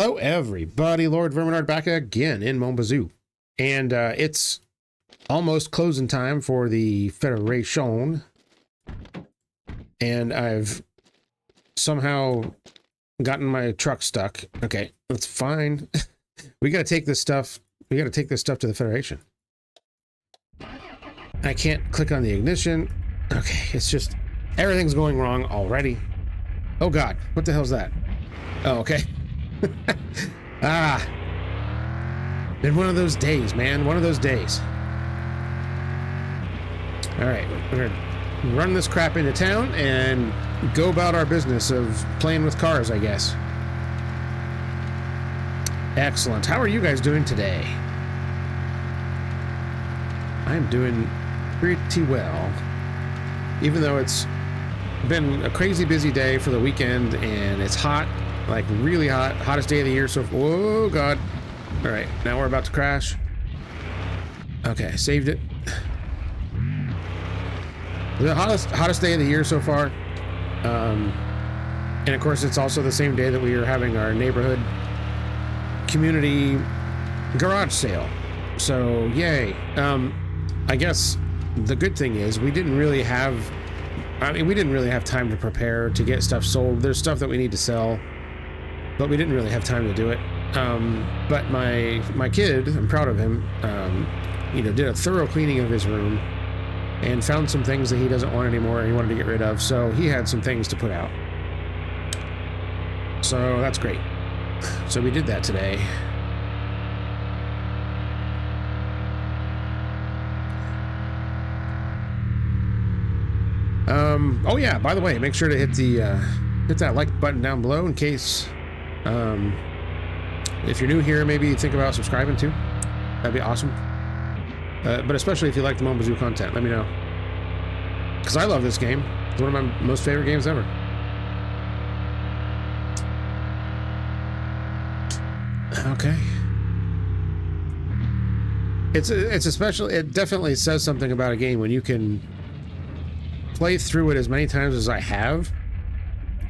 Hello, everybody. Lord Verminard back again in Mon Bazou. And it's almost closing time for the Federation. And I've somehow gotten my truck stuck. Okay, that's fine. We got to take this stuff. We got to take this stuff to the Federation. I can't click on the ignition. Okay, it's just everything's going wrong already. Oh God, what the hell's that? Oh, okay. Been one of those days, man. One of those days. All right, we're gonna run this crap into town and go about our business of playing with cars, I guess. Excellent. How are you guys doing today? I'm doing pretty well, even though it's been a crazy busy day for the weekend and it's hot. Like really hot, hottest day of the year so far. Oh God. All right, now we're about to crash. Okay, saved it. The hottest day of the year so far. And of course it's also the same day that we are having our neighborhood community garage sale. So yay. I guess the good thing is we didn't really have time to prepare to get stuff sold. There's stuff that we need to sell, but we didn't really have time to do it. But my kid, I'm proud of him, you know, did a thorough cleaning of his room and found some things that he doesn't want anymore and he wanted to get rid of. So he had some things to put out. So that's great. So we did that today. Oh yeah, by the way, make sure to hit that like button down below in case if you're new here, maybe think about subscribing too. That'd be awesome. But especially if you like the Mon Bazou content, let me know. Because I love this game. It's one of my most favorite games ever. Okay. It's a special. It definitely says something about a game when you can play through it as many times as I have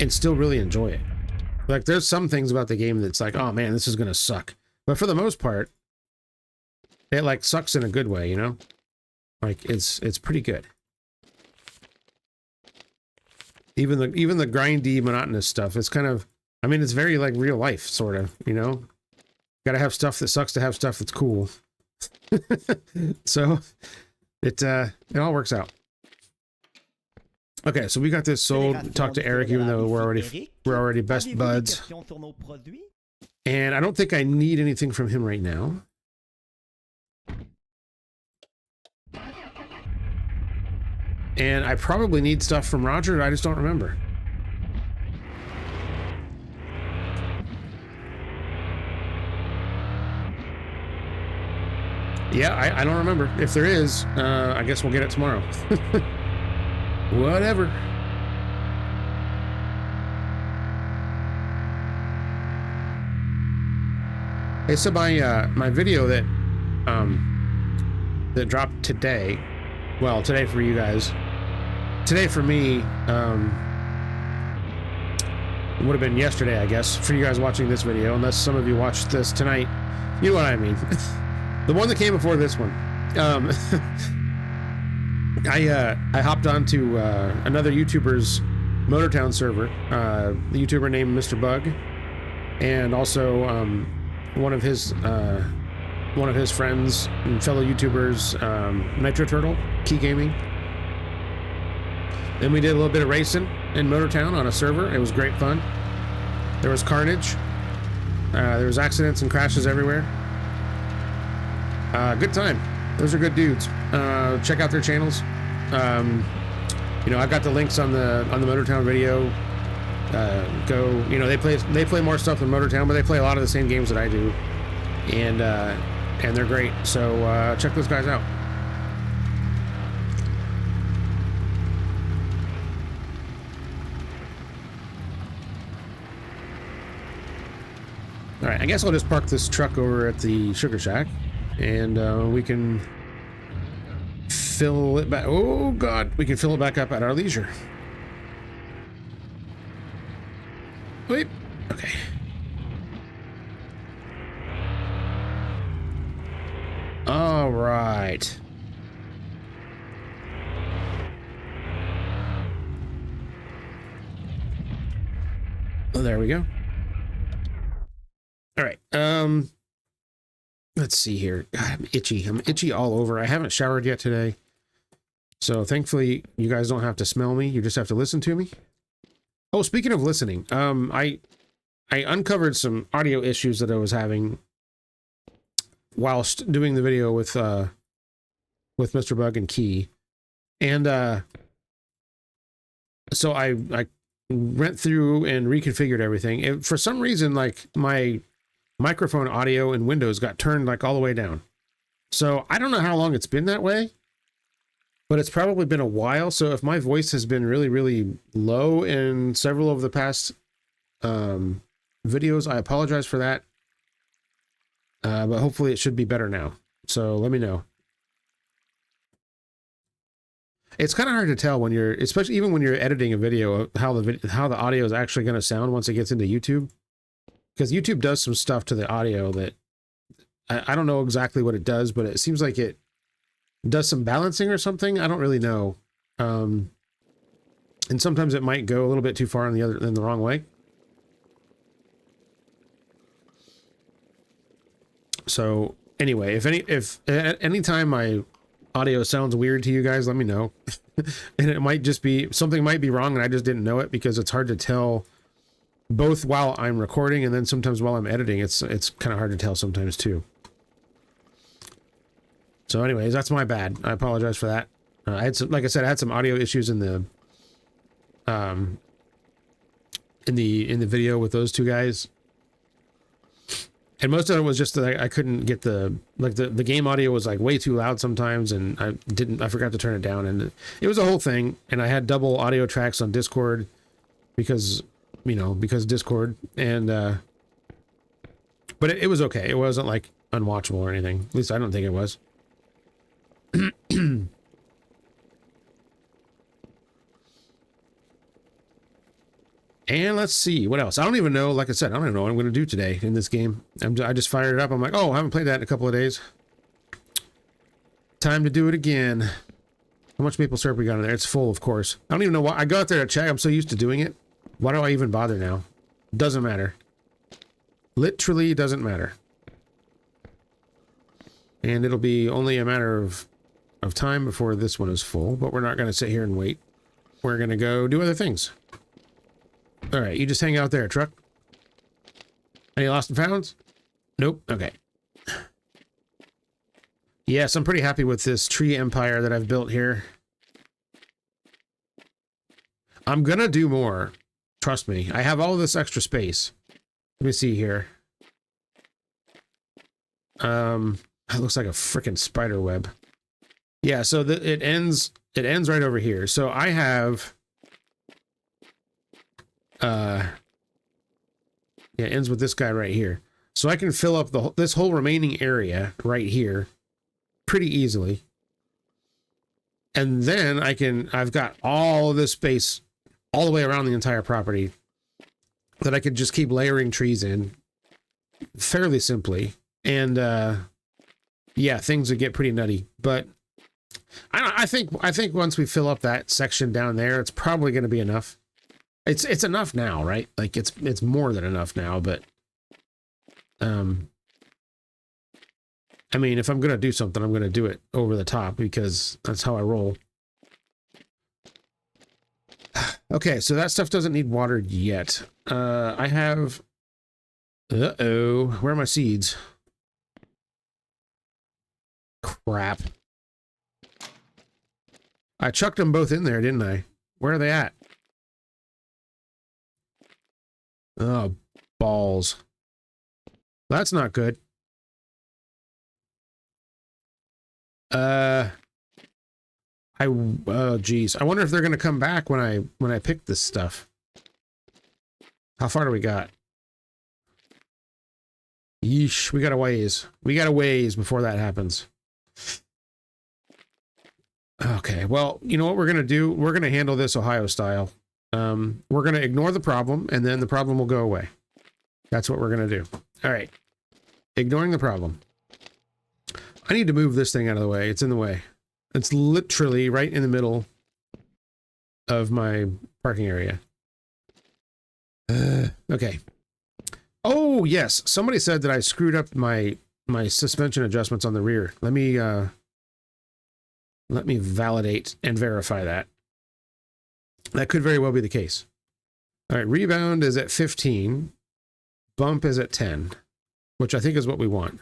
and still really enjoy it. Like there's some things about the game that's like, oh man, this is gonna suck. But for the most part, it like sucks in a good way, you know? Like it's pretty good. Even the grindy, monotonous stuff, it's kind of, I mean, it's very like real life, sort of, you know? Gotta have stuff that sucks to have stuff that's cool. So it all works out. Okay, so we got this sold. Talked to Eric, even though we're already best buds. And I don't think I need anything from him right now. And I probably need stuff from Roger. I just don't remember. Yeah, I don't remember. If there is, I guess we'll get it tomorrow. Whatever. Hey, so my video that dropped today, well, today for you guys, today for me, it would have been yesterday, I guess, for you guys watching this video, unless some of you watched this tonight. You know what I mean. The one that came before this one. I hopped onto another YouTuber's Motortown server, the YouTuber named Mr. Bug, and also one of his friends and fellow YouTubers, Nitro Turtle, Key Gaming. Then we did a little bit of racing in Motortown on a server. It was great fun. There was carnage. There was accidents and crashes everywhere. Good time. Those are good dudes. Check out their channels. You know, I've got the links on the Motortown video. Go. You know, they play more stuff than Motortown, but they play a lot of the same games that I do, and they're great. So check those guys out. All right, I guess I'll just park this truck over at the Sugar Shack. And we can fill it back. Oh God, we can fill it back up at our leisure. Wait. Okay. All right. Oh, there we go. All right. Let's see here. God, I'm itchy. I'm itchy all over. I haven't showered yet today. So thankfully you guys don't have to smell me. You just have to listen to me. Oh, speaking of listening, I uncovered some audio issues that I was having whilst doing the video with Mr. Bug and Key. And so I went through and reconfigured everything. And for some reason, like, my microphone audio in Windows got turned like all the way down. So I don't know how long it's been that way, but it's probably been a while. So if my voice has been really, really low in several of the past videos, I apologize for that. But hopefully it should be better now. So let me know. It's kind of hard to tell when you're, especially even when you're editing a video, how the audio is actually going to sound once it gets into YouTube. Because YouTube does some stuff to the audio that I don't know exactly what it does, but it seems like it does some balancing or something. I don't really know. And sometimes it might go a little bit too far in the wrong way. So anyway, if anytime my audio sounds weird to you guys, let me know. And it might just be something might be wrong and I just didn't know it, because it's hard to tell both while I'm recording and then sometimes while I'm editing. It's kind of hard to tell sometimes too. So anyways, that's my bad. I apologize for that. I had some, like I said, I had some audio issues in the video with those two guys. And most of it was just that I couldn't get the game audio was like way too loud sometimes, and I forgot to turn it down, and it was a whole thing. And I had double audio tracks on Discord because Discord, and but it was okay. It wasn't like unwatchable or anything. At least I don't think it was. And let's see what else. I don't even know. Like I said, I don't even know what I'm going to do today in this game. I just fired it up. I'm like, oh, I haven't played that in a couple of days. Time to do it again. How much maple syrup we got in there? It's full, of course. I don't even know why. I got there to check. I'm so used to doing it. Why do I even bother now? Doesn't matter. Literally doesn't matter. And it'll be only a matter of time before this one is full. But we're not going to sit here and wait. We're going to go do other things. All right, you just hang out there, truck. Any lost and founds? Nope. Okay. Yes, I'm pretty happy with this tree empire that I've built here. I'm gonna do more. Trust me. I have all this extra space. Let me see here. It looks like a freaking spider web. Yeah, so it ends right over here. So I have yeah, it ends with this guy right here. So I can fill up this whole remaining area right here pretty easily. And then I've got all of this space all the way around the entire property that I could just keep layering trees in fairly simply. And yeah, things would get pretty nutty. But I think once we fill up that section down there, it's probably going to be enough. It's enough now, right? Like it's more than enough now, but I mean, if I'm going to do something, I'm going to do it over the top because that's how I roll. Okay, so that stuff doesn't need watered yet. I have uh-oh, where are my seeds? Crap. I chucked them both in there, didn't I? Where are they at? Oh, balls. That's not good. Oh geez. I wonder if they're gonna come back when I pick this stuff. How far do we got? Yeesh, we got a ways. We got a ways before that happens. Okay, well, you know what we're gonna do? We're gonna handle this Ohio style. We're going to ignore the problem, and then the problem will go away. That's what we're going to do. All right. Ignoring the problem. I need to move this thing out of the way. It's in the way. It's literally right in the middle of my parking area. Okay. Oh, yes. Somebody said that I screwed up my suspension adjustments on the rear. Let me validate and verify that. That could very well be the case. All right, rebound is at 15. Bump is at 10, which I think is what we want.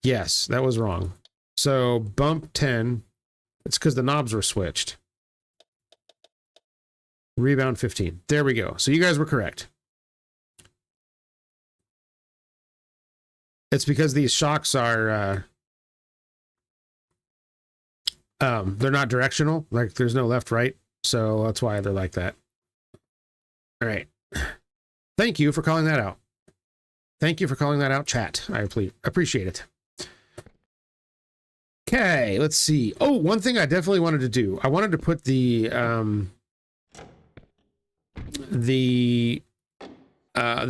Yes, that was wrong. So bump 10. It's because the knobs were switched. Rebound 15. There we go. So you guys were correct. It's because these shocks are they're not directional, like there's no left right, so that's why they're like that. All right. Thank you for calling that out. Thank you for calling that out, chat. I appreciate it. Okay, let's see. Oh, one thing I definitely wanted to do. I wanted to put the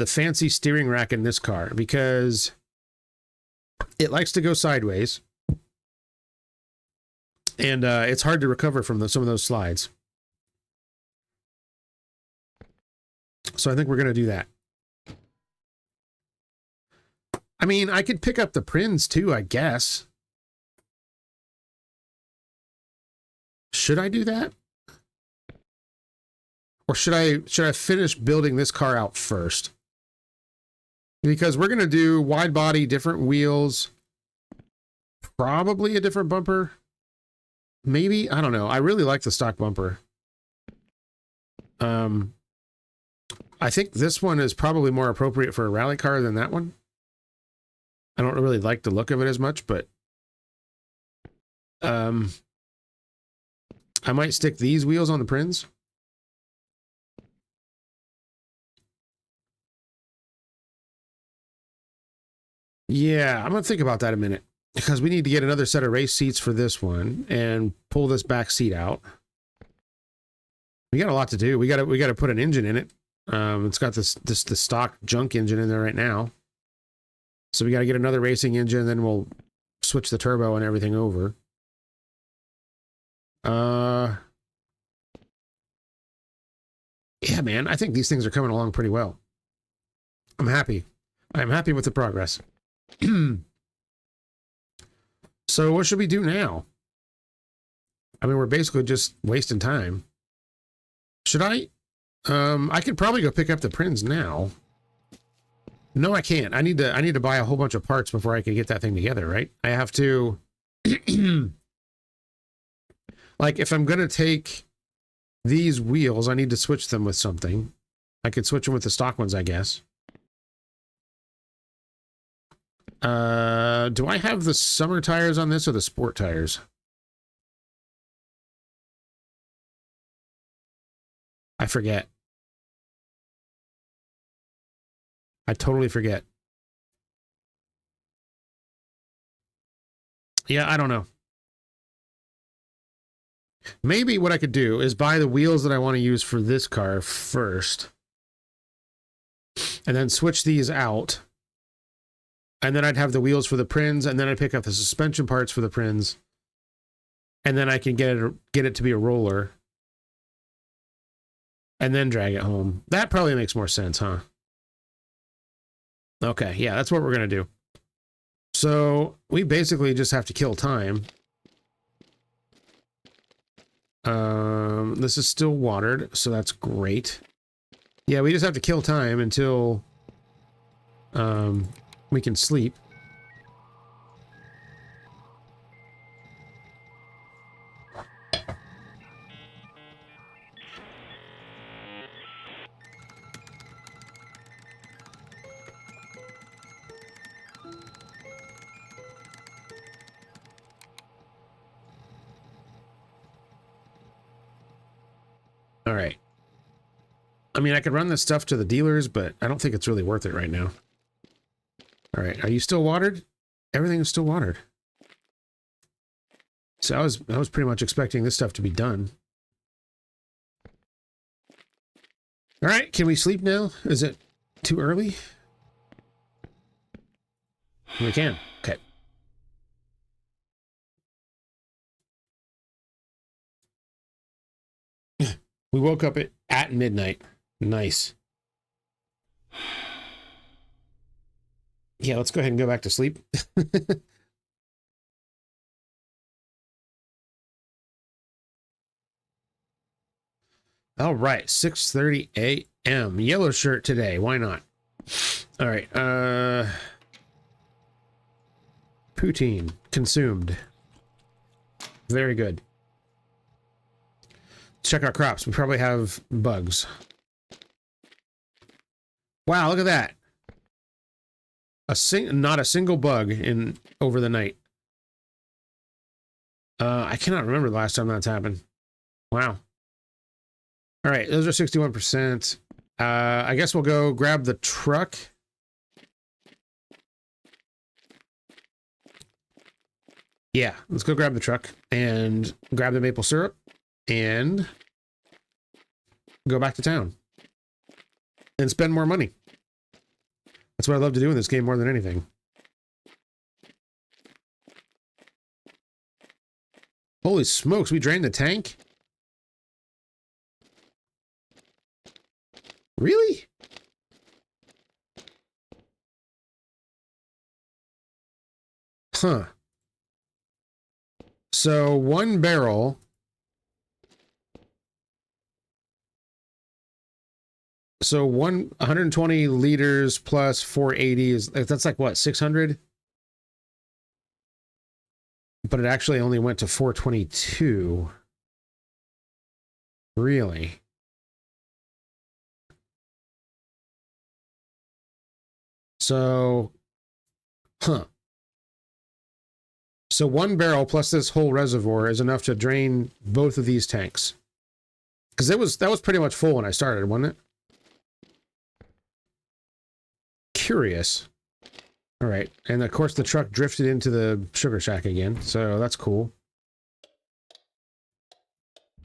fancy steering rack in this car because it likes to go sideways. And it's hard to recover from some of those slides. So I think we're going to do that. I mean, I could pick up the Prinz too, I guess. Should I do that? Or should I finish building this car out first? Because we're going to do wide body, different wheels, probably a different bumper. Maybe, I don't know. I really like the stock bumper. I think this one is probably more appropriate for a rally car than that one. I don't really like the look of it as much, but I might stick these wheels on the Prinz. Yeah, I'm gonna think about that a minute because we need to get another set of race seats for this one and pull this back seat out. We got a lot to do. We got to put an engine in it. It's got the stock junk engine in there right now. So we got to get another racing engine, then we'll switch the turbo and everything over. Yeah, man, I think these things are coming along pretty well. I'm happy. I'm happy with the progress. So what should we do now? I mean, we're basically just wasting time. Should I? I could probably go pick up the Prinz now. No, I can't. I need to buy a whole bunch of parts before I can get that thing together, right? I have to like if I'm gonna take these wheels, I need to switch them with something. I could switch them with the stock ones, I guess. Do I have the summer tires on this or the sport tires? I forget. I totally forget. Yeah, I don't know. Maybe what I could do is buy the wheels that I want to use for this car first. And then switch these out. And then I'd have the wheels for the Prinz, and then I'd pick up the suspension parts for the Prinz. And then I can get it to be a roller. And then drag it home. That probably makes more sense, huh? Okay, yeah, that's what we're going to do. So we basically just have to kill time. This is still watered, so that's great. Yeah, we just have to kill time until we can sleep. All right. I mean, I could run this stuff to the dealers, but I don't think it's really worth it right now. All right. Are you still watered? Everything is still watered. So I was pretty much expecting this stuff to be done. All right. Can we sleep now? Is it too early? We can. Okay. We woke up at midnight. Nice. Yeah, let's go ahead and go back to sleep. All right, 6:30 a.m. Yellow shirt today. Why not? All right. Poutine consumed. Very good. Check our crops. We probably have bugs. Wow, look at that. Not a single bug in over the night. I cannot remember the last time that's happened. Wow. All right, those are 61%. I guess we'll go grab the truck. Yeah, let's go grab the truck and grab the maple syrup and go back to town and spend more money. That's what I love to do in this game more than anything. Holy smokes, we drained the tank? Really? Huh. So one barrel. So 120 liters plus 480 is, that's like what, 600? But it actually only went to 422. Really? So, huh. So one barrel plus this whole reservoir is enough to drain both of these tanks. Because that was pretty much full when I started, wasn't it? Curious. All right, and of course the truck drifted into the sugar shack again, so that's cool.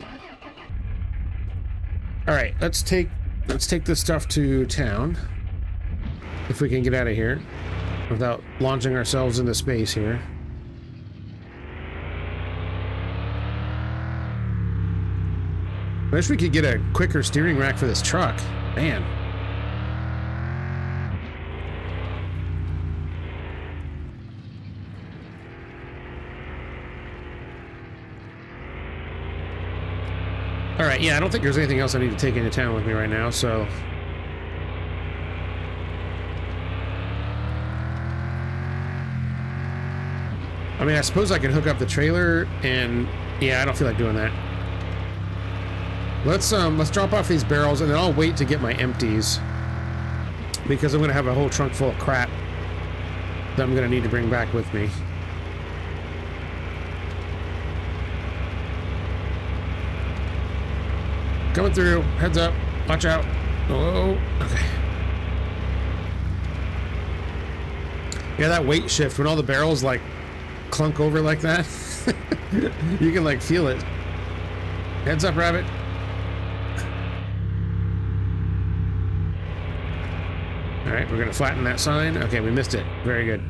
All right, let's take this stuff to town if we can get out of here without launching ourselves into space here. I wish we could get a quicker steering rack for this truck, man. All right, yeah, I don't think there's anything else I need to take into town with me right now, so... I mean, I suppose I could hook up the trailer, and... yeah, I don't feel like doing that. Let's drop off these barrels, and then I'll wait to get my empties. Because I'm going to have a whole trunk full of crap that I'm going to need to bring back with me. Coming through. Heads up. Watch out. Oh, okay. Yeah, that weight shift when all the barrels like clunk over like that. You can like feel it. Heads up, rabbit. All right, we're gonna flatten that sign. Okay, we missed it. Very good.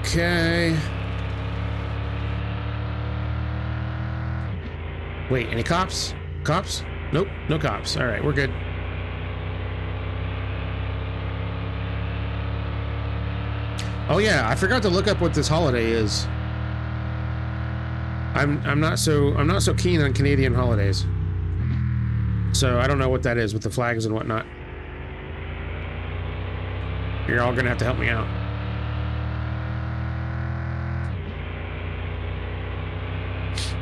Okay. Wait, any cops? Cops? Nope, no cops. All right, we're good. Oh yeah, I forgot to look up what this holiday is. I'm not so keen on Canadian holidays. So I don't know what that is with the flags and whatnot. You're all gonna have to help me out.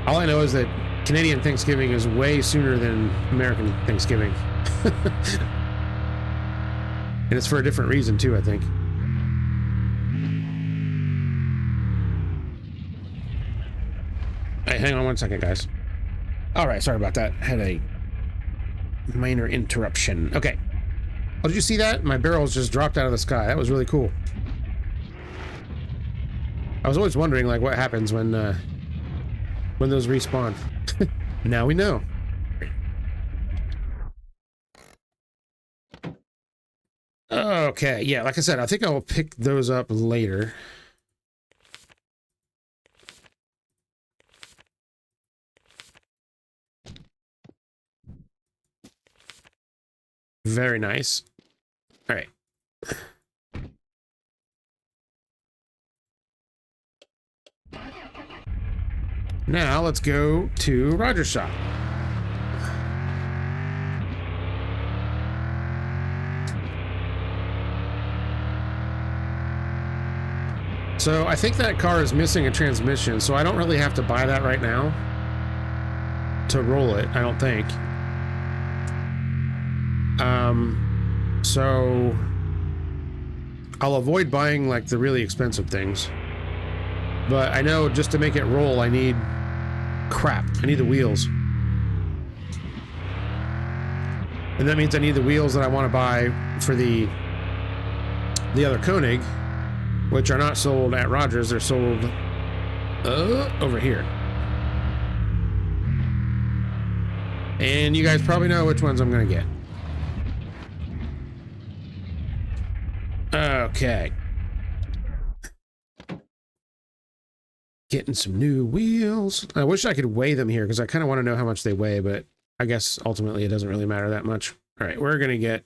All I know is that Canadian Thanksgiving is way sooner than American Thanksgiving. And it's for a different reason too, I think. Hey, hang on one second, guys. All right, sorry about that. Had a minor interruption. Okay. Oh, did you see that? My barrels just dropped out of the sky. That was really cool. I was always wondering, like, what happens when those respawn. Now we know. Okay, yeah, like I said, I think I will pick those up later. Very nice. All right. Now let's go to Roger's shop. So I think that car is missing a transmission, so I don't really have to buy that right now to roll it, I don't think. So I'll avoid buying like the really expensive things. But I know just to make it roll, I need crap. I need the wheels. And that means I need the wheels that I want to buy for the other Koenig, which are not sold at Rogers. They're sold over here. And you guys probably know which ones I'm going to get. Okay. Getting some new wheels. I wish I could weigh them here because I kind of want to know how much they weigh, but I guess ultimately it doesn't really matter that much. All right, we're going to get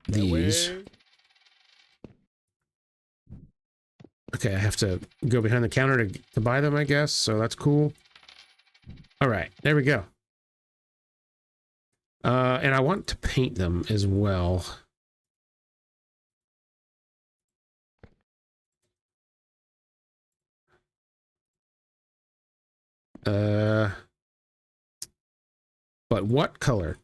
these. Okay, I have to go behind the counter to buy them, I guess, so that's cool. All right, there we go. And I want to paint them as well. But what color?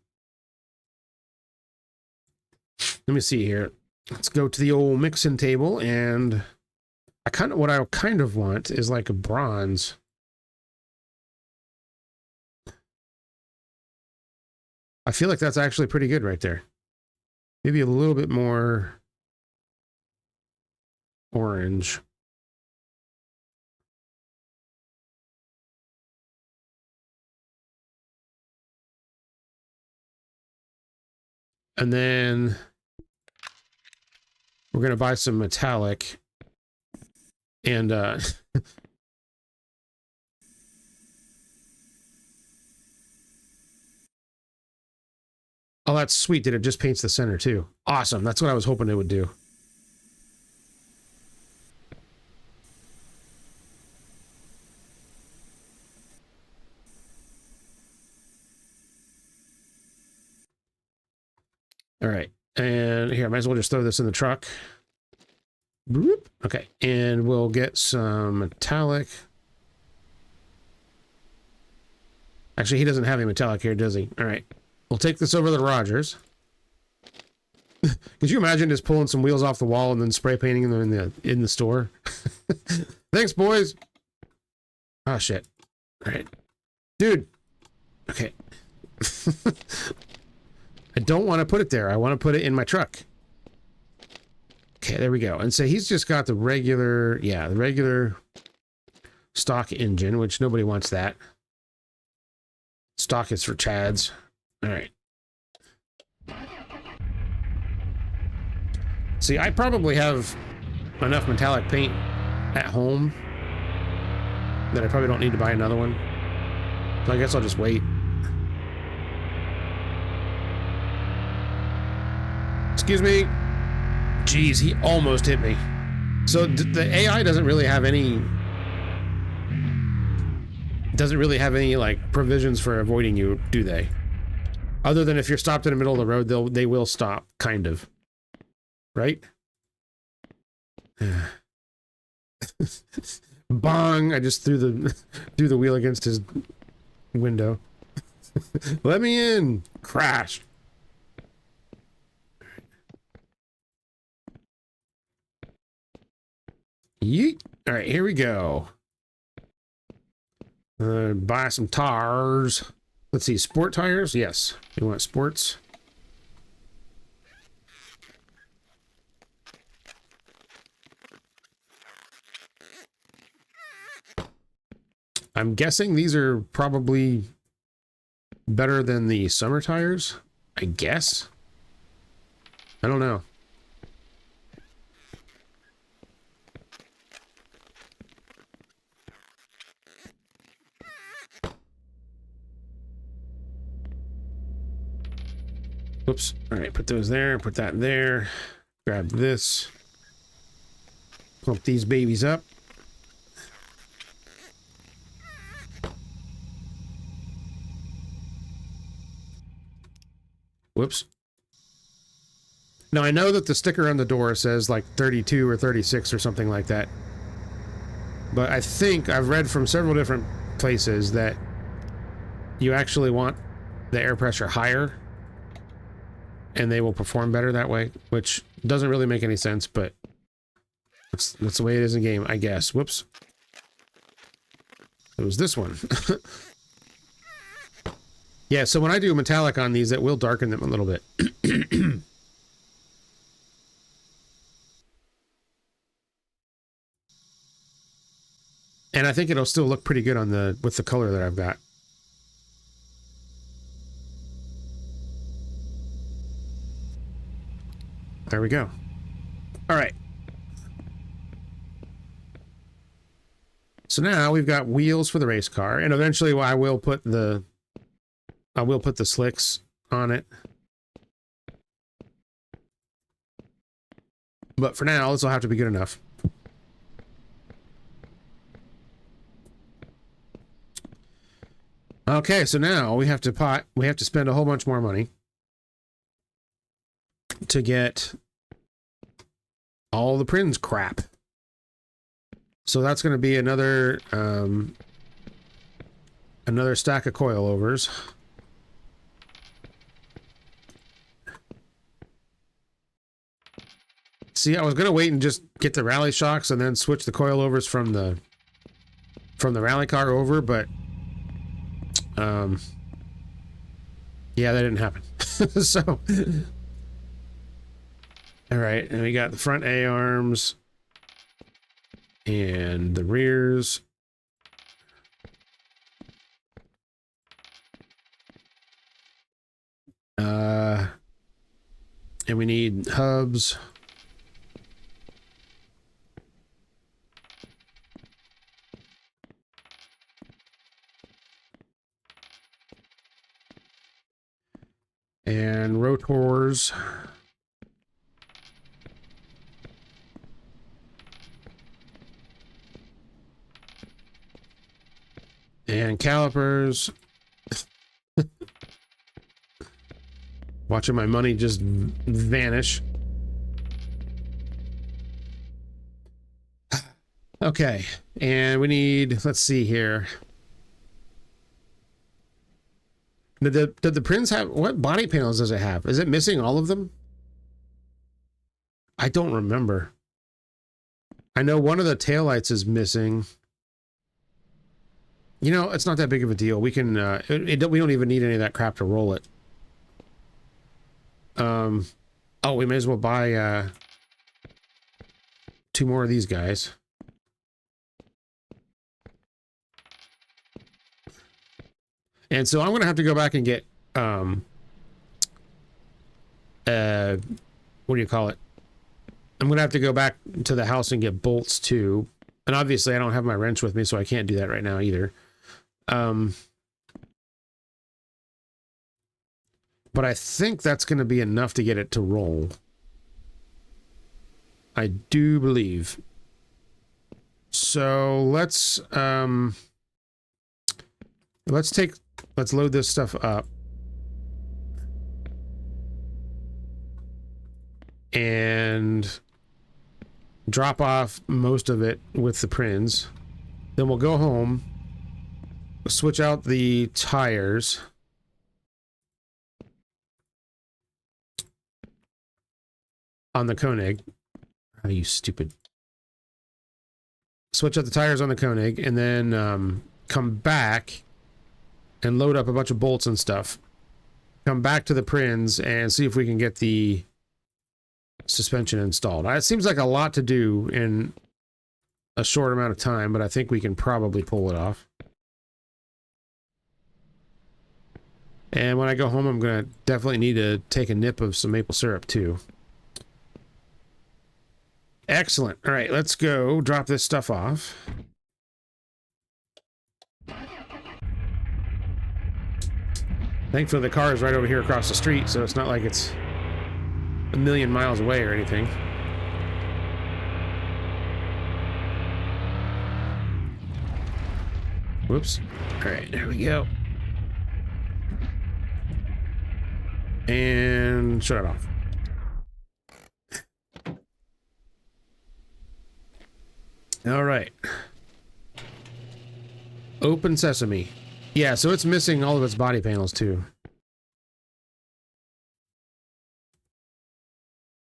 Let me see here. Let's go to the old mixing table, and what I kind of want is like a bronze. I feel like that's actually pretty good right there. Maybe a little bit more orange. And then we're going to buy some metallic. And oh, that's sweet that it just paints the center too. Awesome. That's what I was hoping it would do. All right. And here, I might as well just throw this in the truck. Boop. Okay. And we'll get some metallic. Actually, he doesn't have any metallic here, does he? All right. We'll take this over to Rogers. Could you imagine just pulling some wheels off the wall and then spray painting them in the store? Thanks, boys. Oh, shit. All right. Dude. Okay. I don't want to put it there. I want to put it in my truck. Okay, there we go. And so he's just got the regular, yeah, the regular stock engine, which nobody wants that. Stock is for Chads. All right. See, I probably have enough metallic paint at home that I probably don't need to buy another one. So I guess I'll just wait. Excuse me. Jeez, he almost hit me. So the AI doesn't really have any like provisions for avoiding you, do they? Other than if you're stopped in the middle of the road, they will stop, kind of. Right? Bong! I just threw the wheel against his window. Let me in! Crash! Yeet! Alright, here we go. Buy some tires. Let's see, sport tires? Yes. You want sports? I'm guessing these are probably better than the summer tires. I guess. I don't know. Whoops. All right, put those there, put that there. Grab this. Pump these babies up. Whoops. Now, I know that the sticker on the door says like 32 or 36 or something like that. But I think I've read from several different places that you actually want the air pressure higher and they will perform better that way, which doesn't really make any sense, but that's the way it is in game, I guess. Whoops. It was this one. Yeah, so when I do metallic on these, it will darken them a little bit. And I think it'll still look pretty good on the with the color that I've got. There we go. All right. So now we've got wheels for the race car, and eventually I will put the slicks on it. But for now, this will have to be good enough. Okay, so now we have to spend a whole bunch more money to get all the Prinz crap. So that's going to be another stack of coilovers. See, I was going to wait and just get the rally shocks and then switch the coilovers from the rally car over, but yeah, that didn't happen. So all right, and we got the front A-arms and the rears. And we need hubs. And rotors. And calipers. Watching my money just vanish. Okay, and we need, let's see here. Did the Prinz have, what body panels does it have? Is it missing all of them? I don't remember. I know one of the taillights is missing. You know, it's not that big of a deal. We can, we don't even need any of that crap to roll it. Oh, we may as well buy, 2 more of these guys. And so I'm going to have to go back and get, what do you call it? I'm going to have to go back to the house and get bolts too. And obviously I don't have my wrench with me, so I can't do that right now either. But I think that's going to be enough to get it to roll. I do believe. So let's load this stuff up. And drop off most of it with the Prinz. Then we'll go home, switch out the tires. On the Koenig. Oh, you stupid. Switch out the tires on the Koenig and then come back and load up a bunch of bolts and stuff. Come back to the Prinz and see if we can get the suspension installed. It seems like a lot to do in a short amount of time, but I think we can probably pull it off. And when I go home, I'm going to definitely need to take a nip of some maple syrup too. Excellent. All right, let's go drop this stuff off. Thankfully, the car is right over here across the street, so it's not like it's a million miles away or anything. Whoops. All right, there we go. And shut it off. All right. Open sesame. Yeah, so it's missing all of its body panels too.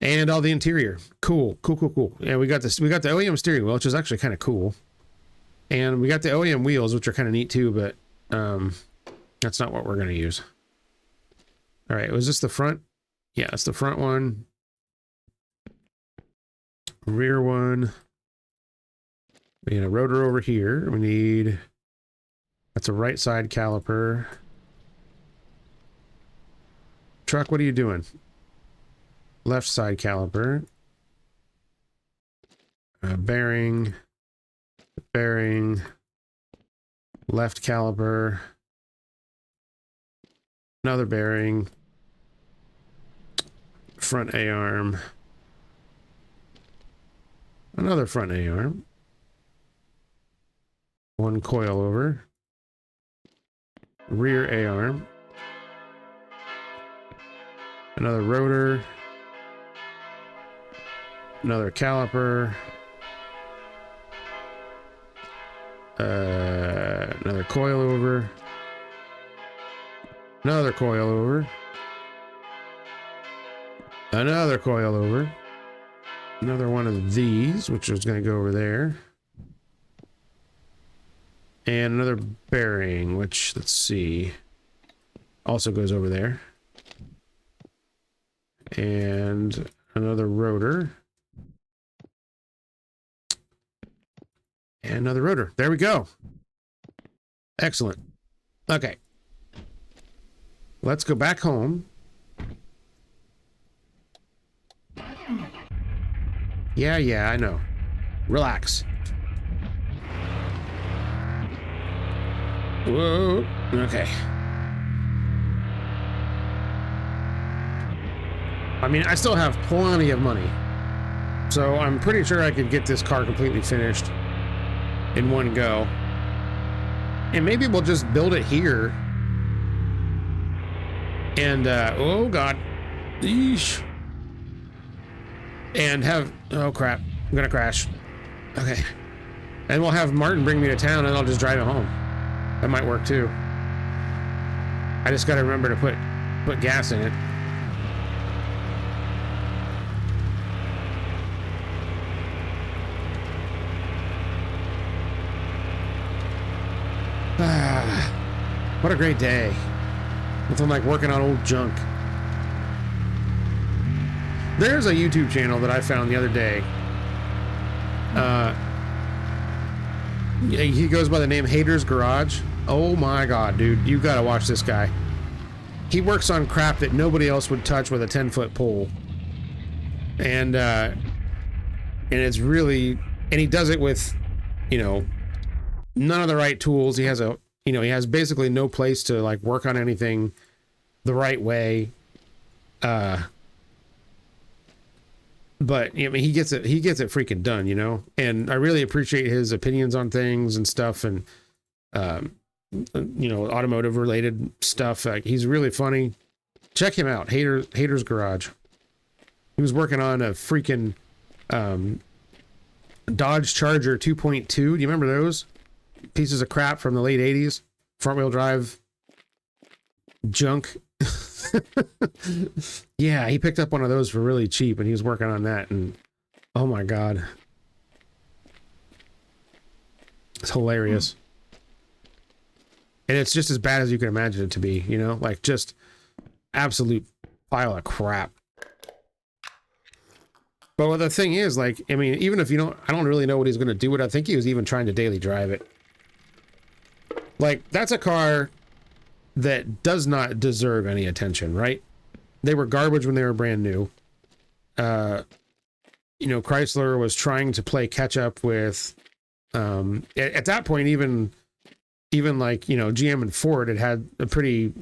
And all the interior. Cool, cool, cool, cool. And we got this. We got the OEM steering wheel, which is actually kind of cool. And we got the OEM wheels, which are kind of neat too, but that's not what we're going to use. All right, was this the front? Yeah, it's the front one. Rear one. We need a rotor over here. We need... That's a right side caliper. Truck, what are you doing? Left side caliper. Bearing. Bearing. Left caliper. Another bearing. Front A-arm. Another front A-arm. One coil over. Rear A-arm. Another rotor. Another caliper. Another coil over. Another coil over. Another coil over. Another one of these, which is going to go over there. And another bearing, which, let's see, also goes over there. And another rotor. And another rotor. There we go. Excellent. Okay. Let's go back home. Yeah, I know. Relax. Whoa. Okay. I mean, I still have plenty of money. So I'm pretty sure I could get this car completely finished in one go. And maybe we'll just build it here. And, oh God. Eesh. And have, oh crap, I'm gonna crash. Okay. And we'll have Martin bring me to town and I'll just drive it home. That might work too. I just gotta remember to put gas in it. Ah, what a great day. Nothing like working on old junk. There's a YouTube channel that I found the other day. He goes by the name Hater's Garage. Oh my God, dude. You gotta watch this guy. He works on crap that nobody else would touch with a 10-foot pole. And it's really... And he does it with, you know, none of the right tools. He has a... You know, he has basically no place to, like, work on anything the right way. But I mean, he gets it freaking done, you know. And I really appreciate his opinions on things and stuff, and you know, automotive related stuff. Like, he's really funny. Check him out, Hater's Garage. He was working on a freaking Dodge Charger 2.2. Do you remember those pieces of crap from the late 80s? Front wheel drive junk. Yeah, he picked up one of those for really cheap and he was working on that, and oh my God, it's hilarious. And it's just as bad as you can imagine it to be, you know, like just absolute pile of crap. But what the thing is, like, I mean, even if you don't, I don't really know what he's going to do with it. I think he was even trying to daily drive it. Like, that's a car that does not deserve any attention, right? They were garbage when they were brand new. You know, Chrysler was trying to play catch up with, at that point, even like, you know, GM and Ford had a pretty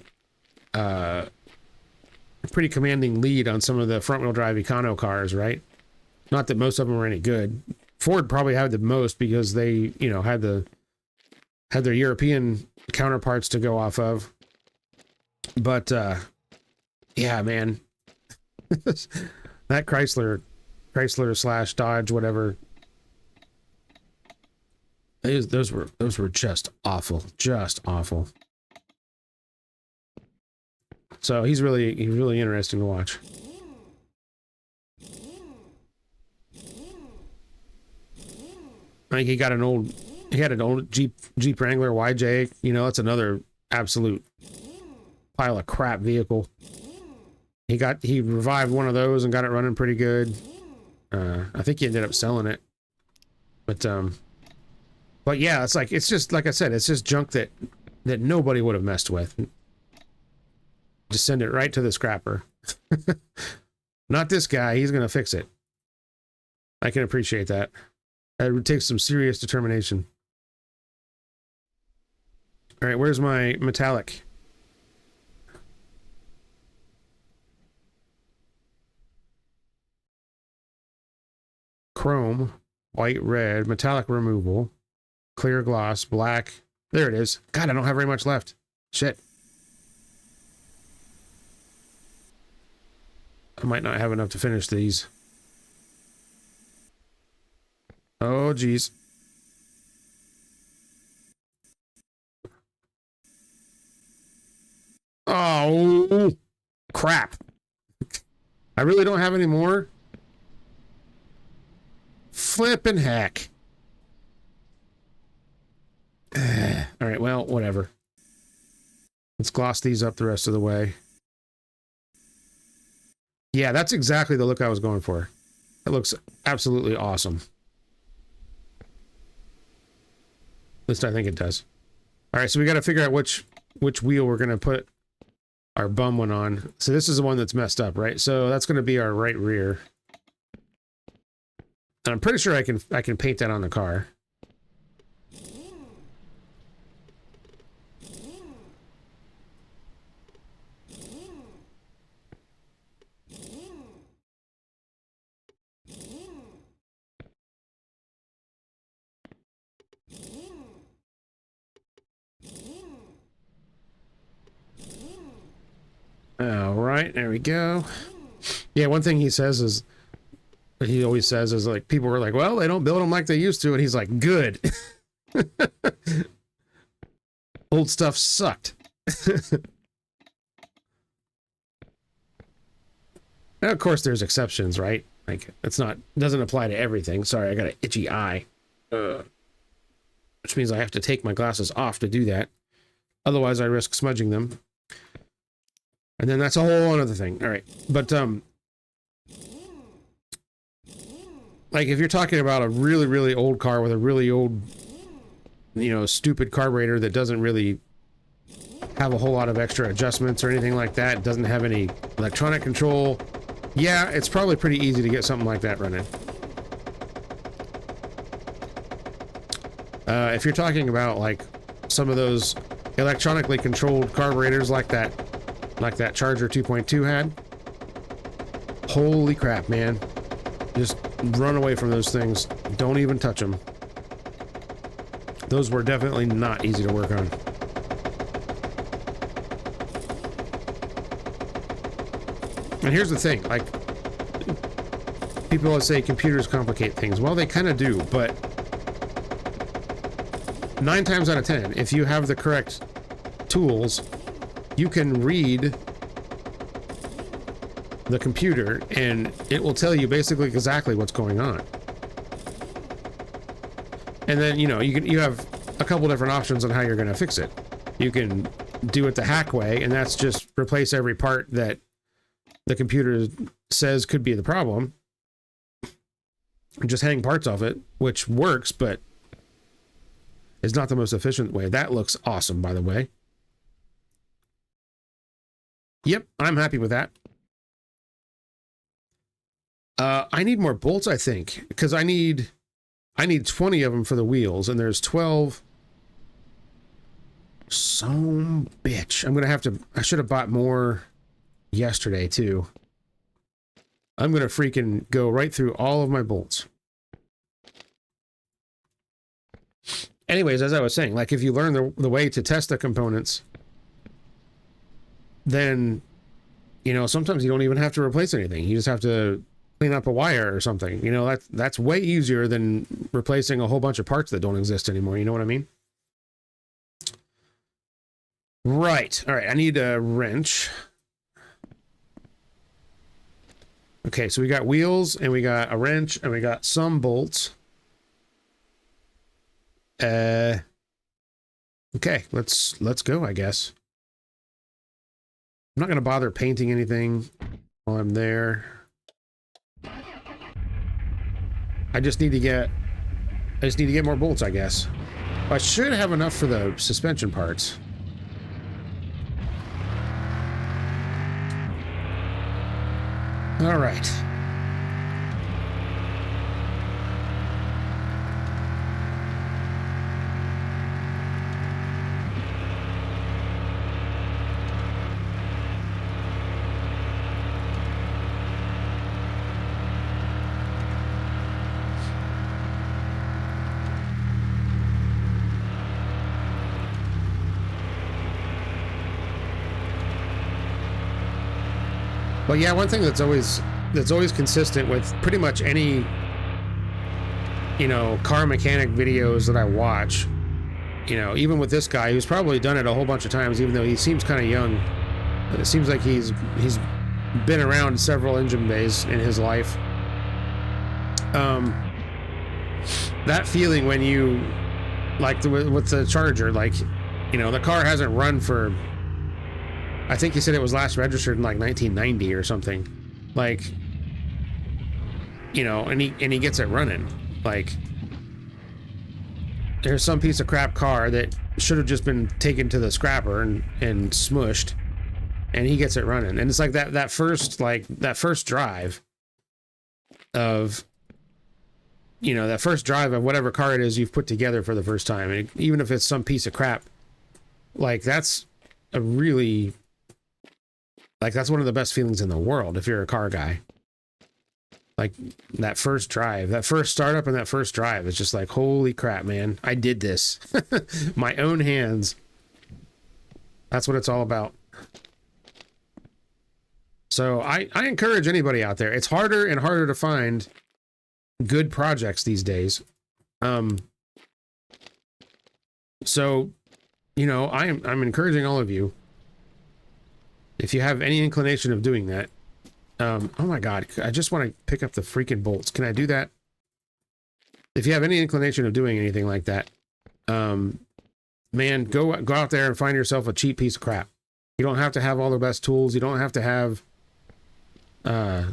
pretty commanding lead on some of the front-wheel drive econo cars, right? Not that most of them were any good. Ford probably had the most because they, you know, had their European counterparts to go off of. But yeah, man, that Chrysler / Dodge, whatever. Those were just awful, So he's really interesting to watch. I think he had an old Jeep Wrangler YJ. You know, it's another absolute pile of crap vehicle. He revived one of those and got it running pretty good. I think he ended up selling it. But yeah, it's just like I said, it's just junk that nobody would have messed with. Just send it right to the scrapper. Not this guy. He's gonna fix it. I can appreciate that. It would take some serious determination. All right, where's my metallic? Chrome, white, red, metallic removal, clear gloss, black. There it is. God, I don't have very much left. Shit. I might not have enough to finish these. Oh, geez. Oh, crap. I really don't have any more? Flippin' heck. All right, well, whatever. Let's gloss these up the rest of the way. Yeah, that's exactly the look I was going for. That looks absolutely awesome. At least I think it does. All right, so we got to figure out which wheel we're going to put our bum one on. So this is the one that's messed up, right? So that's going to be our right rear. And I'm pretty sure I can paint that on the car. All right, there we go. Yeah, one thing he always says is like, people were like, well, they don't build them like they used to, and he's like, good. Old stuff sucked. Now, of course, there's exceptions, right? Like, doesn't apply to everything. Sorry, I got an itchy eye. Which means I have to take my glasses off to do that. Otherwise, I risk smudging them. And then that's a whole other thing. All right. But, like, if you're talking about a really, really old car with a really old, you know, stupid carburetor that doesn't really have a whole lot of extra adjustments or anything like that, doesn't have any electronic control, yeah, it's probably pretty easy to get something like that running. If you're talking about, like, some of those electronically controlled carburetors like that Charger 2.2 had, holy crap, man. Just run away from those things. Don't even touch them. Those were definitely not easy to work on. And here's the thing, like, people always say computers complicate things. Well, they kind of do, but 9 times out of 10, if you have the correct tools, you can read the computer and it will tell you basically exactly what's going on. And then, you know, you have a couple different options on how you're going to fix it. You can do it the hack way, and that's just replace every part that the computer says could be the problem. Just hang parts off it, which works, but is not the most efficient way. That looks awesome, by the way. Yep, I'm happy with that. I need more bolts, I think, because I need 20 of them for the wheels, and there's 12 Some bitch. I'm gonna have to, I should have bought more yesterday too. I'm gonna freaking go right through all of my bolts. Anyways, as I was saying, like if you learn the way to test the components, then, you know, sometimes you don't even have to replace anything. You just have to clean up a wire or something. You know, that's way easier than replacing a whole bunch of parts that don't exist anymore. You know what I mean? Right. All right. I need a wrench. Okay, so we got wheels and we got a wrench and we got some bolts. Okay, let's go, I guess. I'm not gonna bother painting anything while I'm there. I just need to get more bolts, I guess. I should have enough for the suspension parts. All right. Well, yeah, one thing that's always consistent with pretty much any, you know, car mechanic videos that I watch, you know, even with this guy who's probably done it a whole bunch of times, even though he seems kind of young, it seems like he's been around several engine bays in his life. That feeling when you, like with the Charger, like, you know, the car hasn't run for, I think he said it was last registered in like 1990 or something. Like, you know, and he gets it running. Like, there's some piece of crap car that should have just been taken to the scrapper and smushed, and he gets it running. And it's like that first drive of, you know, that first drive of whatever car it is you've put together for the first time, and even if it's some piece of crap, like that's a really, like, that's one of the best feelings in the world if you're a car guy. Like, that first drive, that first startup and that first drive, it's just like, holy crap, man, I did this. My own hands. That's what it's all about. So I encourage anybody out there. It's harder and harder to find good projects these days. So, you know, I'm encouraging all of you, if you have any inclination of doing that. Oh my God, I just want to pick up the freaking bolts. Can I do that? If you have any inclination of doing anything like that, man, go out there and find yourself a cheap piece of crap. You don't have to have all the best tools. You don't have to have the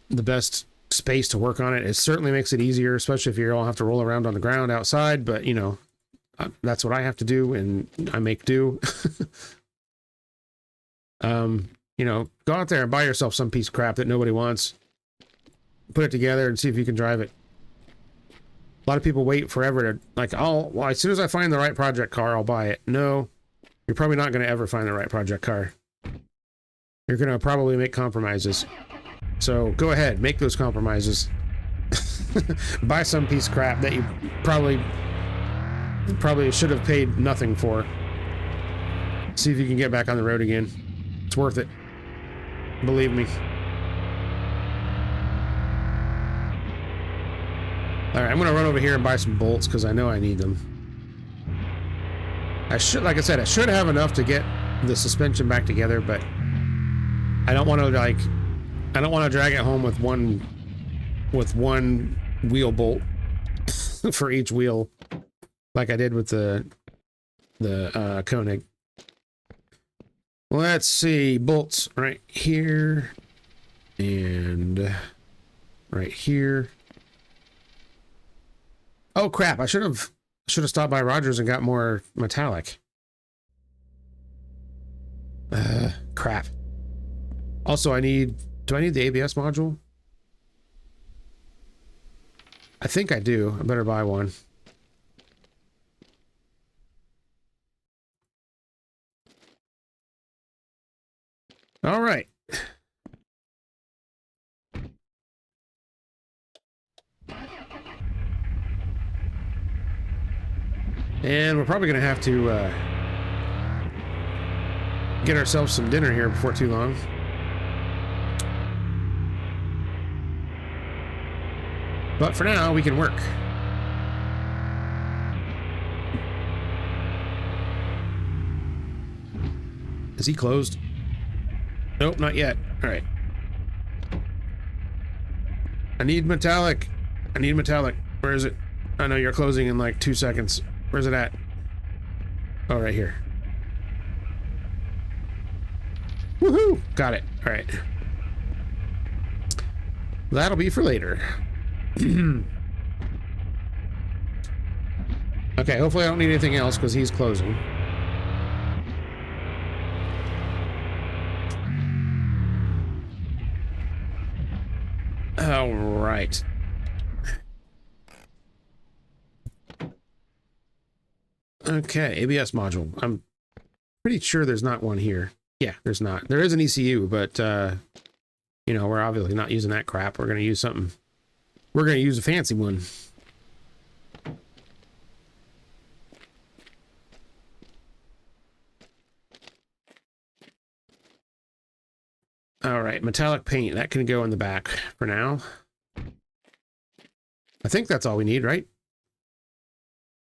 best space to work on it. It certainly makes it easier, especially if you don't have to roll around on the ground outside. But, you know, that's what I have to do, and I make do. You know, go out there and buy yourself some piece of crap that nobody wants. Put it together and see if you can drive it. A lot of people wait forever to, like, well, as soon as I find the right project car, I'll buy it. No, you're probably not going to ever find the right project car. You're going to probably make compromises. So go ahead, make those compromises. Buy some piece of crap that you probably should have paid nothing for. See if you can get back on the road again. It's worth it. Believe me. All right, I'm gonna run over here and buy some bolts because I know I need them. I should, like I said, I should have enough to get the suspension back together, but I don't want to drag it home with one wheel bolt for each wheel, like I did with the Koenig. Let's see, bolts right here and right here. Oh crap, I should have stopped by Rogers and got more metallic. Crap. Also, do I need the ABS module? I think I do. I better buy one. All right. And we're probably going to have to get ourselves some dinner here before too long. But for now, we can work. Is he closed? Nope, not yet. All right. I need metallic. I need metallic. Where is it? I know you're closing in like 2 seconds. Where's it at? Oh, right here. Woohoo! Got it. All right. That'll be for later. Okay, hopefully I don't need anything else because he's closing. All right. Okay, ABS module. I'm pretty sure there's not one here. Yeah, there's not. There is an ECU, but, you know, we're obviously not using that crap. We're going to use something. We're going to use a fancy one. All right, metallic paint. That can go in the back for now. I think that's all we need, right?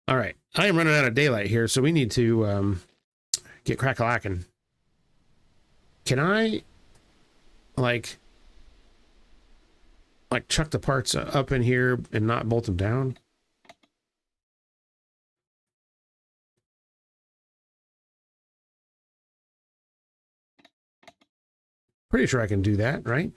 All right. I am running out of daylight here, so we need to get crack-a-lackin'. Can I, like chuck the parts up in here and not bolt them down? Pretty sure I can do that, right?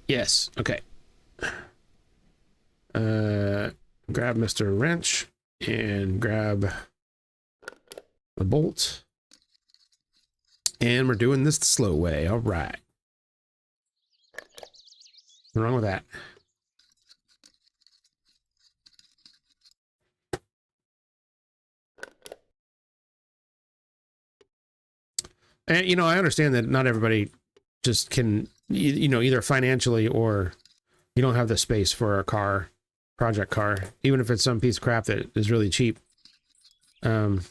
Yes, okay. Grab Mr. Wrench and grab the bolt. And we're doing this the slow way. All right. What's wrong with that? And, you know, I understand that not everybody just can, you know, either financially or you don't have the space for a car, project car, even if it's some piece of crap that is really cheap. You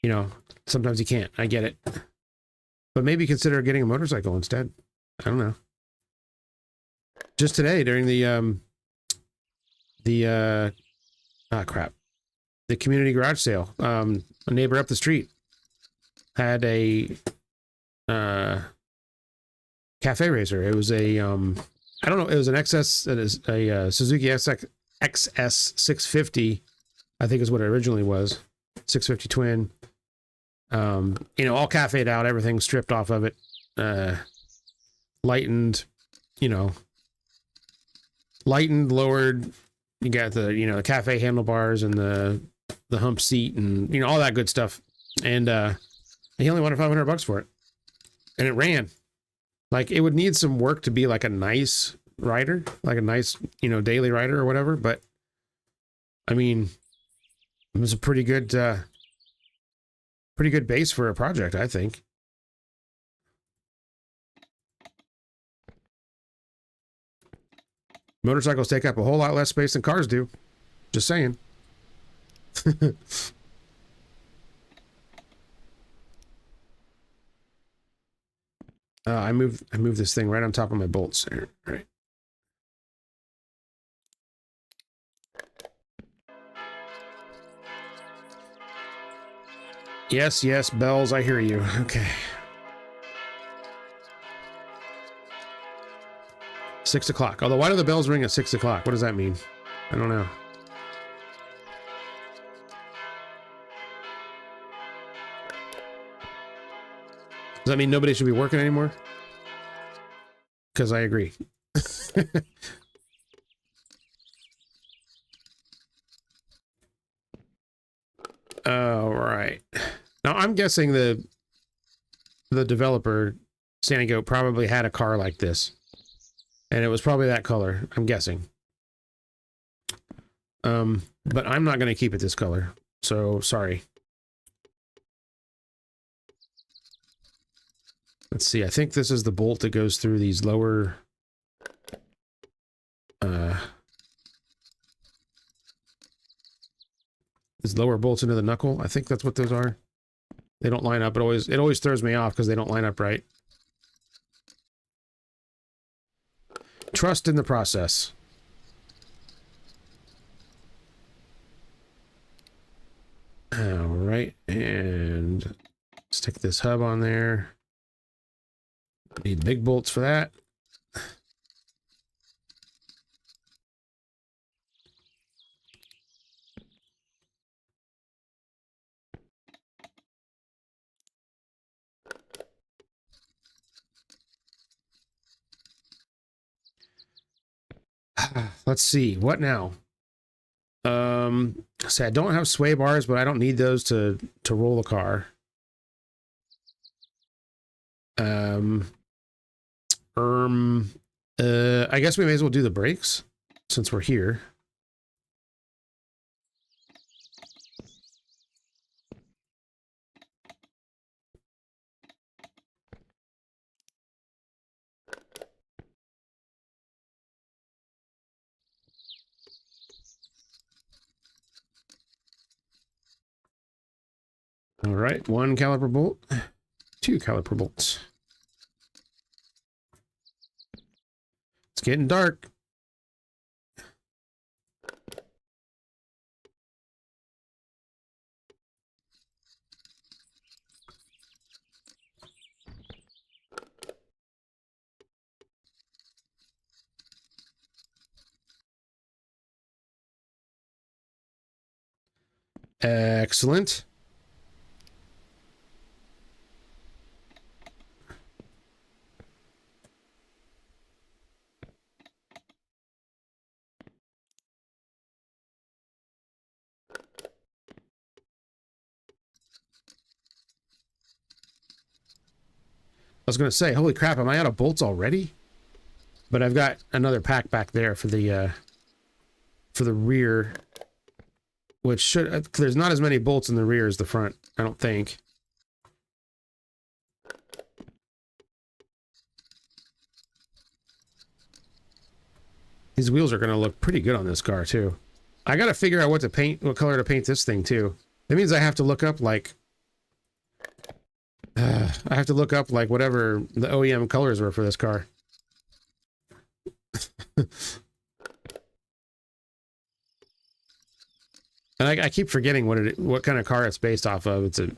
know, sometimes you can't. I get it. But maybe consider getting a motorcycle instead. I don't know. Just today during the crap. The community garage sale. A neighbor up the street had a cafe racer. It was a I don't know, it was an XS, that is a Suzuki XS 650, I think is what it originally was. 650 twin. You know, all cafe'd out, everything stripped off of it. Lightened, you know, lowered. You got the, you know, the cafe handlebars and the hump seat and, you know, all that good stuff. And he only wanted $500 for it. And it ran. Like, it would need some work to be like a nice rider, like a nice, you know, daily rider or whatever. But I mean, it was a pretty good base for a project, I think. Motorcycles take up a whole lot less space than cars do. Just saying. I move this thing right on top of my bolts there. All right. Yes, yes, bells, I hear you. Okay. 6 o'clock. Although, why do the bells ring at 6 o'clock? What does that mean? I don't know. Does that mean nobody should be working anymore? Because I agree. All right. Now, I'm guessing the the developer, Sandy Goat, probably had a car like this. And it was probably that color, I'm guessing. But I'm not going to keep it this color. So, sorry. Let's see, I think this is the bolt that goes through these lower... these lower bolts into the knuckle. I think that's what those are. They don't line up. It always throws me off because they don't line up right. Trust in the process. All right, and stick this hub on there. Need big bolts for that. Let's see, what now? So I don't have sway bars, but I don't need those to roll the car. I guess we may as well do the brakes since we're here. All right, 1 caliper bolt, 2 caliper bolts. It's getting dark. Excellent. I was going to say, holy crap, am I out of bolts already? But I've got another pack back there for the rear, which should, there's not as many bolts in the rear as the front, I don't think. These wheels are going to look pretty good on this car too. I got to figure out what to paint, what color to paint this thing too. That means I have to look up like, I have to look up like whatever the OEM colors were for this car. And I keep forgetting what kind of car it's based off of. It's a,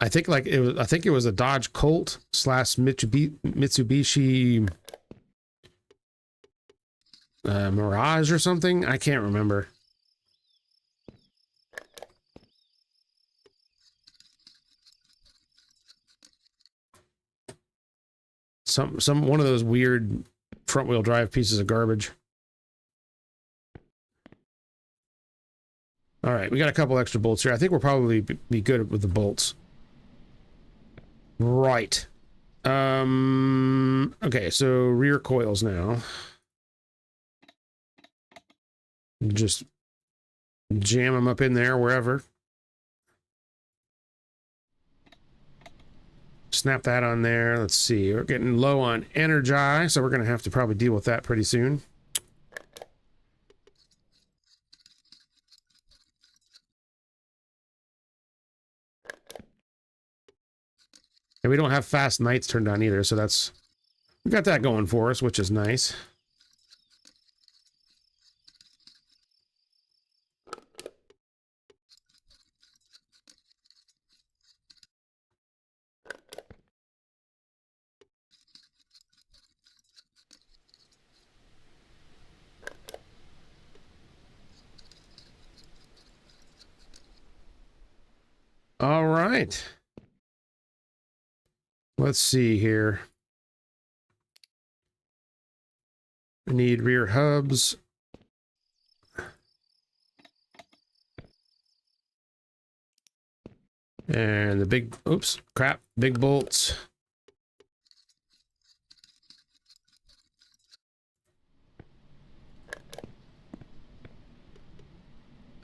I think it was a Dodge Colt / Mitsubishi Mirage or something. I can't remember. One of those weird front wheel drive pieces of garbage. All right, we got a couple extra bolts here. I think we'll probably be good with the bolts. Right. Okay, so rear coils now. Just jam them up in there wherever. Snap that on there. Let's see. We're getting low on energy, so we're going to have to probably deal with that pretty soon. And we don't have fast nights turned on either, so we got that going for us, which is nice. All right. Let's see here. We need rear hubs. And the big, oops, crap, big bolts.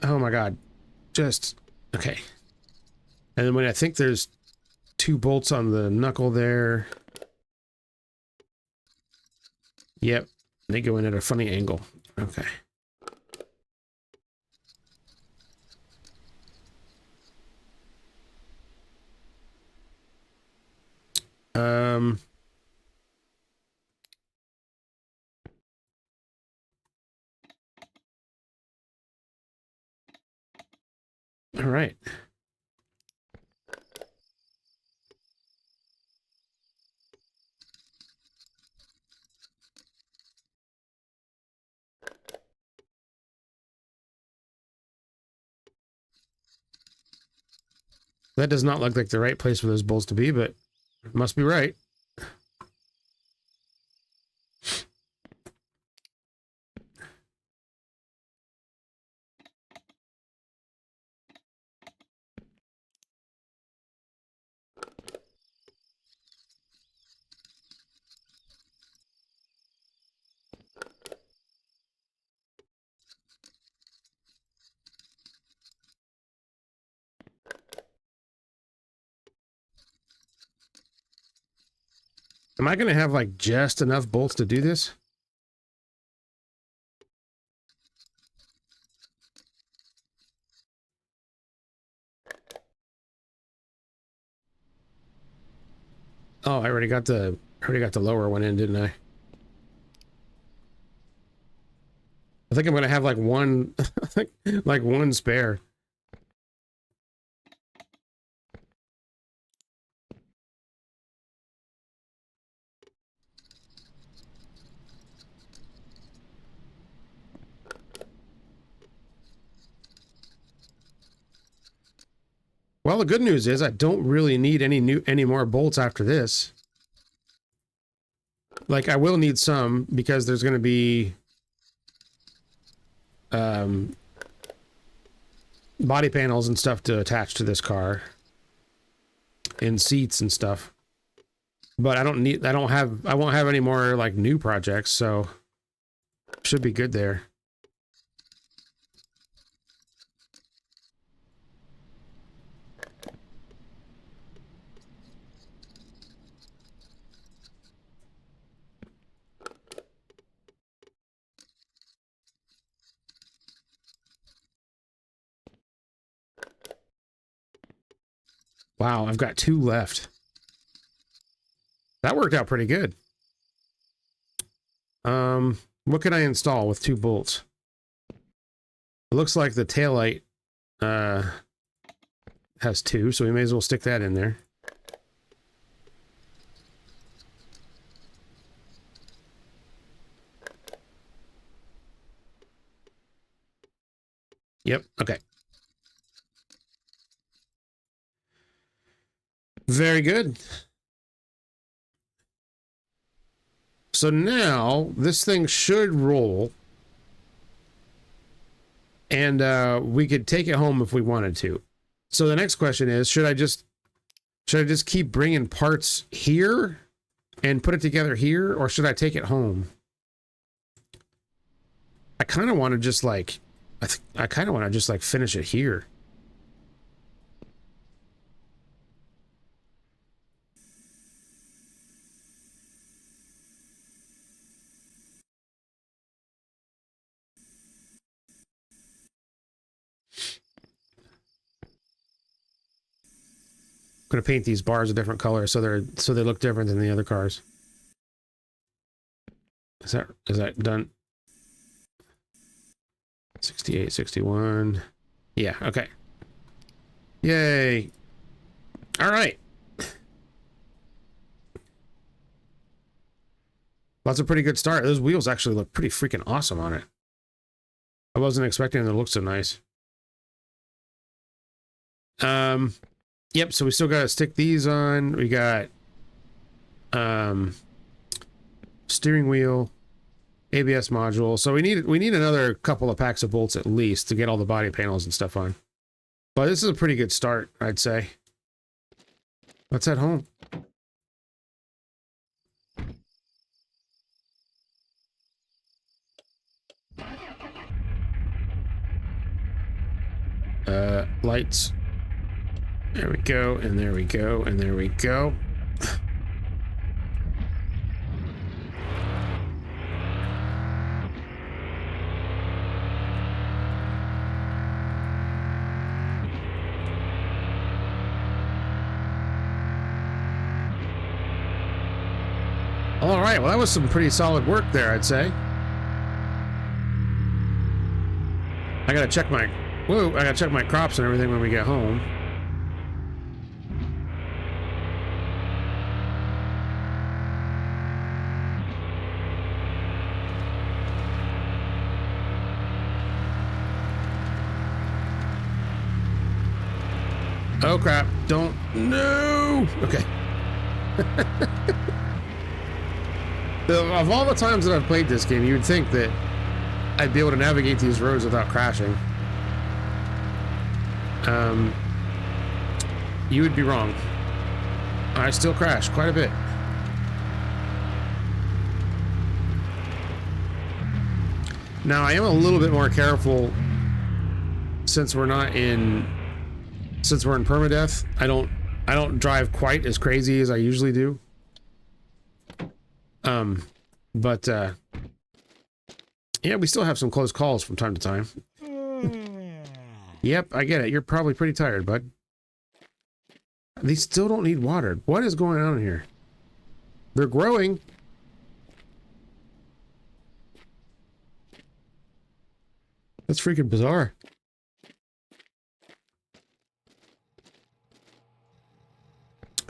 Oh my God. Just, okay. And then when I think there's 2 bolts on the knuckle there. Yep. They go in at a funny angle. Okay. All right. That does not look like the right place for those bolts to be, but it must be right. Am I going to have like just enough bolts to do this? Oh, I already got the lower one in, didn't I? I think I'm going to have like one, like one spare. Well, the good news is I don't really need any more bolts after this. Like, I will need some because there's going to be body panels and stuff to attach to this car and seats and stuff. But I won't have any more like new projects, so should be good there. Wow, I've got 2 left. That worked out pretty good. What can I install with 2 bolts? It looks like the taillight has 2, so we may as well stick that in there. Yep, okay. Very good. So now this thing should roll, and we could take it home if we wanted to. So the next question is, should I just keep bringing parts here and put it together here, or should I take it home? I kind of want to just like, I kind of want to just like finish it here. I'm gonna paint these bars a different color so they look different than the other cars. Is that done? 68, 61. Yeah, okay. Yay. All right. That's a pretty good start. Those wheels actually look pretty freaking awesome on it. I wasn't expecting them to look so nice. Yep, so we still got to stick these on. We got steering wheel, ABS module. So we need another couple of packs of bolts at least to get all the body panels and stuff on. But this is a pretty good start, I'd say. Let's head home. Lights. There we go, and there we go, and there we go. All right, well, that was some pretty solid work there, I'd say. I gotta check my... Whoa, I gotta check my crops and everything when we get home. Oh crap, don't... No! Okay. Of all the times that I've played this game, you would think that I'd be able to navigate these roads without crashing. You would be wrong. I still crash quite a bit. Now, I am a little bit more careful since we're not in... Since we're in permadeath. I don't drive quite as crazy as I usually do. But yeah, we still have some close calls from time to time. Yep, I get it. You're probably pretty tired, bud. These still don't need watered. What is going on here? They're growing. That's freaking bizarre.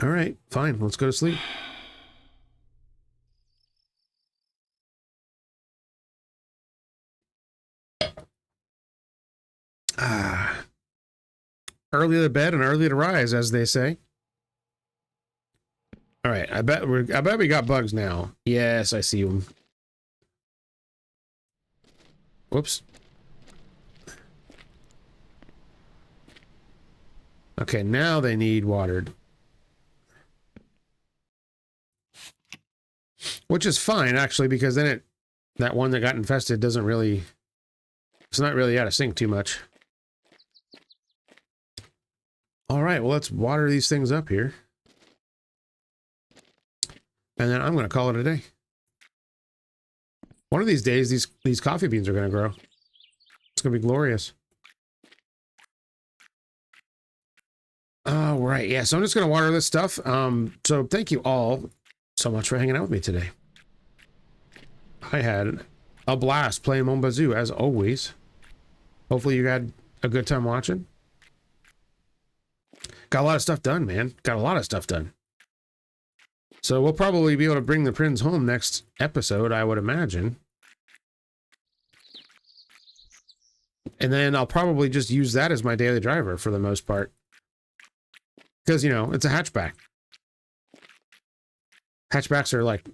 All right, fine. Let's go to sleep. Early to bed and early to rise, as they say. All right, I bet we got bugs now. Yes, I see them. Whoops. Okay, now they need watered. Which is fine, actually, because then that one that got infested doesn't really... It's not really out of sync too much. All right, well, let's water these things up here. And then I'm going to call it a day. One of these days, these coffee beans are going to grow. It's going to be glorious. All right, yeah, so I'm just going to water this stuff. So thank you all so much for hanging out with me today. I had a blast playing Mon Bazou, as always. Hopefully you had a good time watching. Got a lot of stuff done, man. Got a lot of stuff done. So we'll probably be able to bring the Prinz home next episode, I would imagine. And then I'll probably just use that as my daily driver for the most part. Because, you know, it's a hatchback. Hatchbacks are like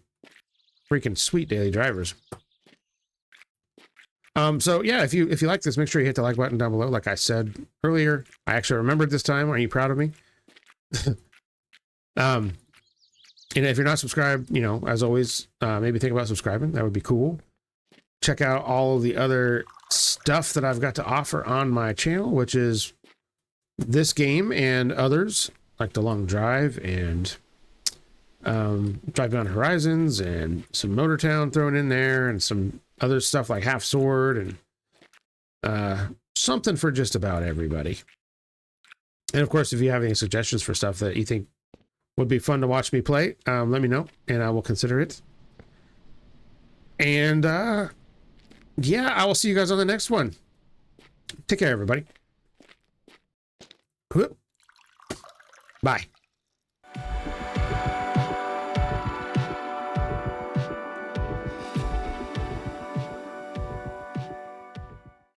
freaking sweet daily drivers. So yeah, if you like this, make sure you hit the like button down below. Like I said earlier, I actually remembered this time. Are you proud of me? And if you're not subscribed, you know, as always, maybe think about subscribing. That would be cool. Check out all of the other stuff that I've got to offer on my channel, which is this game and others, like the long drive and Drive Beyond Horizons and some Motor Town thrown in there and some other stuff like Half Sword and something for just about everybody. And of course, if you have any suggestions for stuff that you think would be fun to watch me play, let me know and I will consider it. And yeah, I will see you guys on the next one. Take care, everybody. Bye.